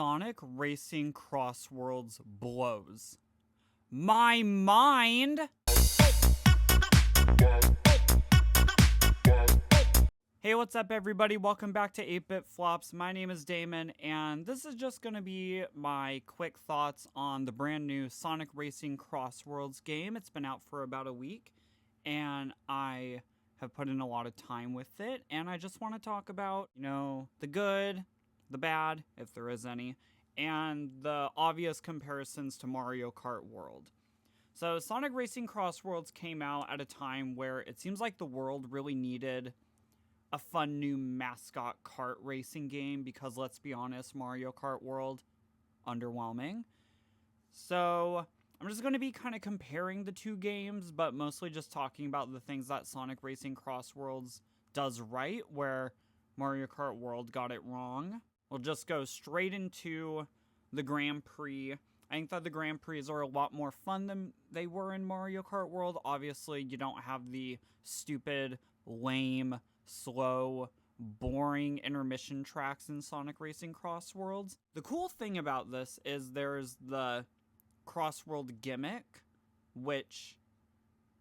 Sonic Racing Crossworlds blows my mind. Hey, what's up everybody? Welcome back to 8-Bit Flops. My name is Damon, and this is just going to be my quick thoughts on the brand new Sonic Racing Crossworlds game. It's been out for about a week, and I have put in a lot of time with it, and I just want to talk about, the good, the bad, if there is any, and the obvious comparisons to Mario Kart World. So Sonic Racing Crossworlds came out at a time where it seems like the world really needed a fun new mascot kart racing game because, let's be honest, Mario Kart World, underwhelming. So I'm just going to be kind of comparing the two games, but mostly just talking about the things that Sonic Racing Crossworlds does right, where Mario Kart World got it wrong. We'll just go straight into the Grand Prix. I think that the Grand Prix are a lot more fun than they were in Mario Kart World. Obviously, you don't have the stupid, lame, slow, boring intermission tracks in Sonic Racing Crossworlds. The cool thing about this is there's the Crossworld gimmick, which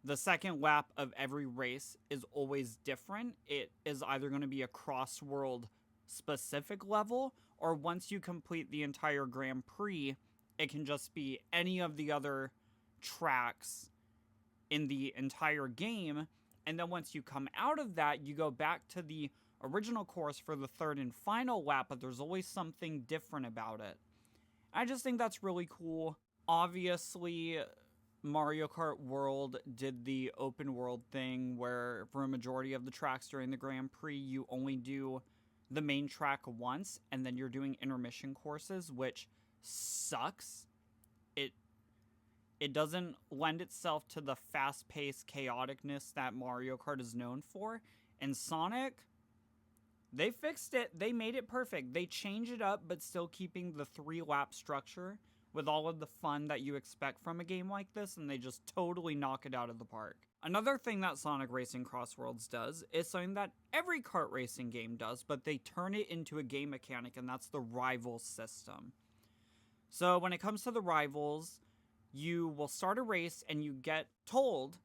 the second lap of every race is always different. It is either going to be a Crossworld specific level, or once you complete the entire Grand Prix, it can just be any of the other tracks in the entire game. And then once you come out of that, you go back to the original course for the third and final lap, but there's always something different about it. I just think that's really cool. Obviously, Mario Kart World did the open world thing where for a majority of the tracks during the Grand Prix, you only do the main track once, and then you're doing intermission courses, which sucks. It doesn't lend itself to the fast-paced chaoticness that Mario Kart is known for. And Sonic, they fixed it. They made it perfect. They changed it up, but still keeping the 3-lap structure with all of the fun that you expect from a game like this, and they just totally knock it out of the park. Another thing that Sonic Racing Crossworlds does is something that every kart racing game does, but they turn it into a game mechanic, and that's the rivals system. So when it comes to the rivals, you will start a race and you get told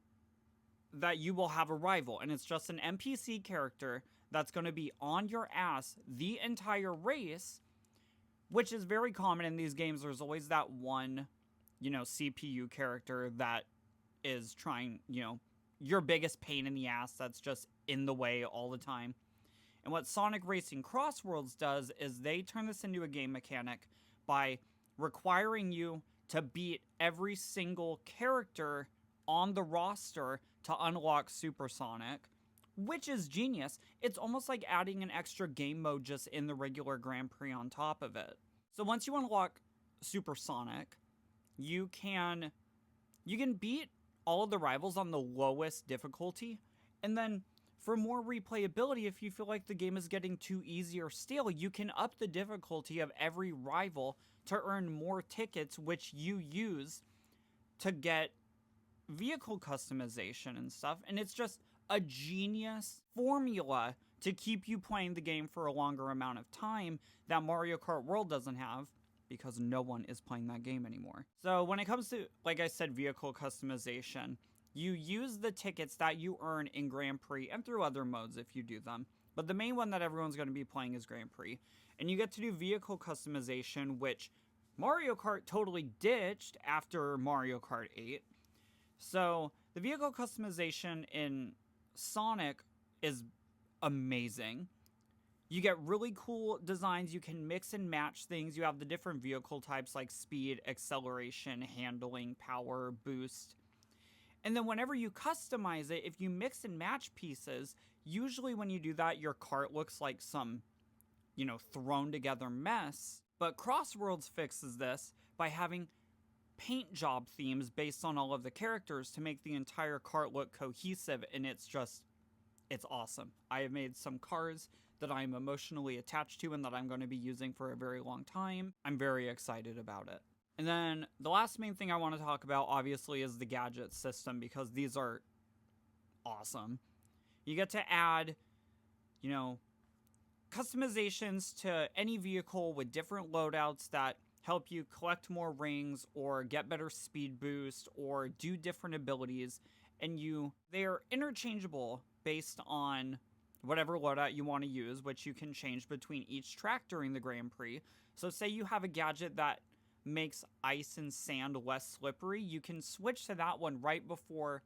that you will have a rival, and it's just an NPC character that's going to be on your ass the entire race, which is very common in these games. There's always that one, CPU character that is trying, your biggest pain in the ass that's just in the way all the time. And what Sonic Racing Crossworlds does is they turn this into a game mechanic by requiring you to beat every single character on the roster to unlock Super Sonic, which is genius. It's almost like adding an extra game mode just in the regular Grand Prix on top of it. So once you unlock Super Sonic, you can beat all of the rivals on the lowest difficulty, and then for more replayability, if you feel like the game is getting too easy or stale, you can up the difficulty of every rival to earn more tickets, which you use to get vehicle customization and stuff. And it's just a genius formula to keep you playing the game for a longer amount of time that Mario Kart World doesn't have, because no one is playing that game anymore. So when it comes to, like I said, vehicle customization, you use the tickets that you earn in Grand Prix and through other modes if you do them. But the main one that everyone's going to be playing is Grand Prix. And you get to do vehicle customization, which Mario Kart totally ditched after Mario Kart 8. So the vehicle customization in Sonic is amazing. You get really cool designs. You can mix and match things. You have the different vehicle types like speed, acceleration, handling, power, boost. And then whenever you customize it, if you mix and match pieces, usually when you do that, your kart looks like some, thrown together mess. But Crossworlds fixes this by having paint job themes based on all of the characters to make the entire kart look cohesive, and it's awesome. I have made some cars that I'm emotionally attached to and that I'm going to be using for a very long time. I'm very excited about it. And then the last main thing I want to talk about, obviously, is the gadget system, because these are awesome. You get to add, customizations to any vehicle with different loadouts that help you collect more rings or get better speed boost or do different abilities, and they're interchangeable based on whatever loadout you want to use, which you can change between each track during the Grand Prix. So say you have a gadget that makes ice and sand less slippery, you can switch to that one right before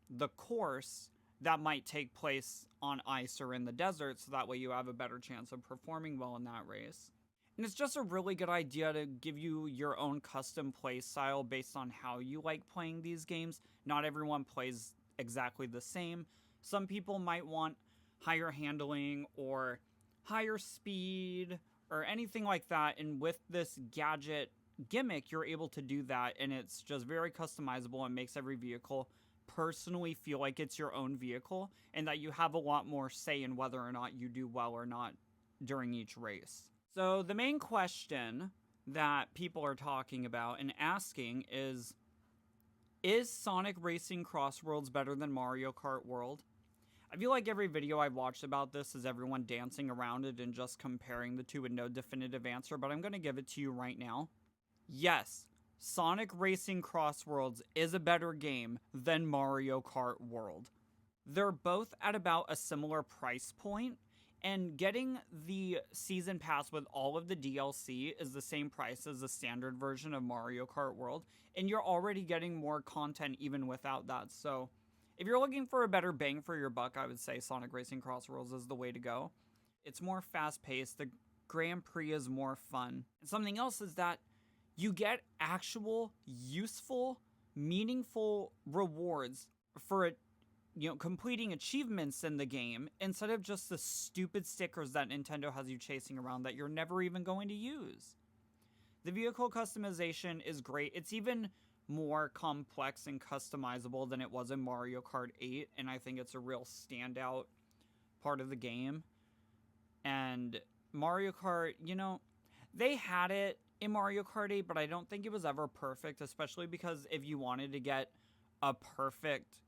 the course that might take place on ice or in the desert, so that way you have a better chance of performing well in that race. And it's just a really good idea to give you your own custom play style based on how you like playing these games. Not everyone plays exactly the same. Some people might want higher handling or higher speed or anything like that, and with this gadget gimmick you're able to do that, and it's just very customizable and makes every vehicle personally feel like it's your own vehicle, and that you have a lot more say in whether or not you do well or not during each race. So the main question that people are talking about and asking is Sonic Racing Crossworlds better than Mario Kart World? I feel like every video I've watched about this is everyone dancing around it and just comparing the two with no definitive answer, but I'm going to give it to you right now. Yes, Sonic Racing Crossworlds is a better game than Mario Kart World. They're both at about a similar price point, and getting the season pass with all of the DLC is the same price as the standard version of Mario Kart World, and you're already getting more content even without that. So if you're looking for a better bang for your buck, I would say Sonic Racing Crossworlds is the way to go. It's more fast-paced, the Grand Prix is more fun. And something else is that you get actual, useful, meaningful rewards for completing achievements in the game, instead of just the stupid stickers that Nintendo has you chasing around that you're never even going to use. The vehicle customization is great. It's even more complex and customizable than it was in Mario Kart 8, and I think it's a real standout part of the game. And Mario Kart, they had it in Mario Kart 8, but I don't think it was ever perfect, especially because if you wanted to get a perfect,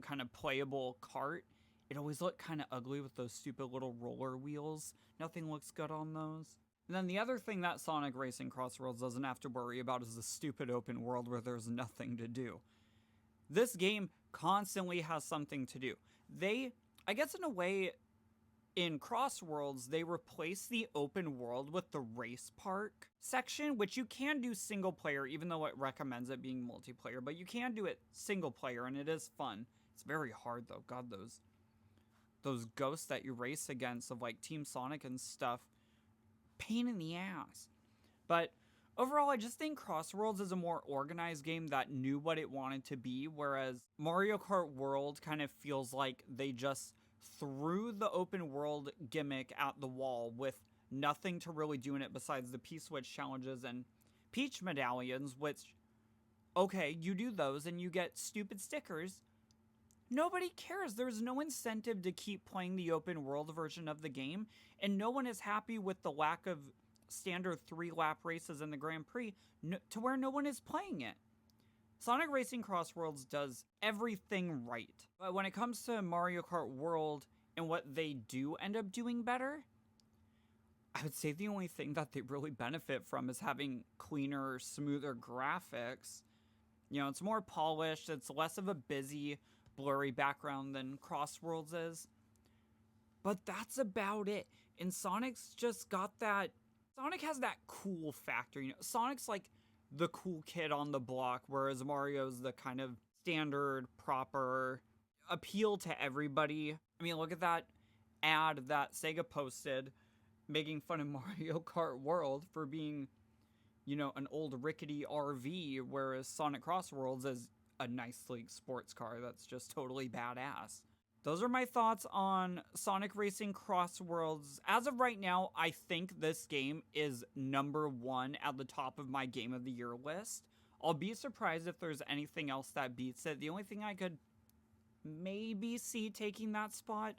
kind of playable kart, it always looked kind of ugly with those stupid little roller wheels. Nothing looks good on those. And then the other thing that Sonic Racing Crossworlds doesn't have to worry about is the stupid open world where there's nothing to do. This game constantly has something to do. I guess in a way, in Crossworlds, they replace the open world with the race park section, which you can do single player, even though it recommends it being multiplayer, but you can do it single player, and it is fun. It's very hard, though. God, those ghosts that you race against of, like, Team Sonic and stuff, pain in the ass. But overall, I just think Crossworlds is a more organized game that knew what it wanted to be, whereas Mario Kart World kind of feels like they just threw the open world gimmick at the wall with nothing to really do in it besides the P-Switch challenges and Peach medallions, which, okay, you do those and you get stupid stickers. Nobody cares. There's no incentive to keep playing the open world version of the game, and no one is happy with the lack of standard 3-lap races in the Grand Prix to where no one is playing it. Sonic Racing Crossworlds does everything right. But when it comes to Mario Kart World and what they do end up doing better, I would say the only thing that they really benefit from is having cleaner, smoother graphics. It's more polished, it's less of a busy, blurry background than Crossworlds is. But that's about it. And Sonic's just got that... Sonic has that cool factor. Sonic's like the cool kid on the block, whereas Mario's the kind of standard, proper appeal to everybody. I mean, look at that ad that Sega posted making fun of Mario Kart World for being, an old rickety RV, whereas Sonic Crossworlds is a nice, sleek sports car that's just totally badass. Those are my thoughts on Sonic Racing Crossworlds. As of right now, I think this game is number 1 at the top of my Game of the Year list. I'll be surprised if there's anything else that beats it. The only thing I could maybe see taking that spot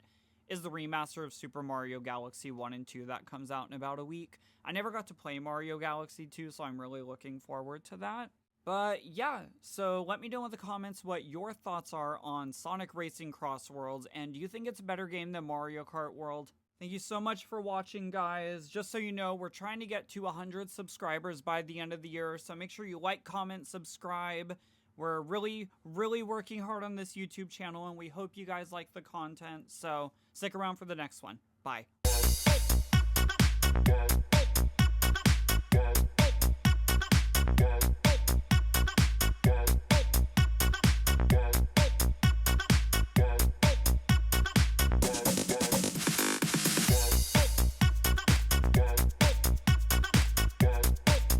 is the remaster of Super Mario Galaxy 1 and 2 that comes out in about a week. I never got to play Mario Galaxy 2, so I'm really looking forward to that. But yeah, so let me know in the comments what your thoughts are on Sonic Racing Crossworlds, and do you think it's a better game than Mario Kart World? Thank you so much for watching, guys. Just so you know, we're trying to get to 100 subscribers by the end of the year, so make sure you like, comment, subscribe. We're really, really working hard on this YouTube channel, and we hope you guys like the content, so stick around for the next one. Bye.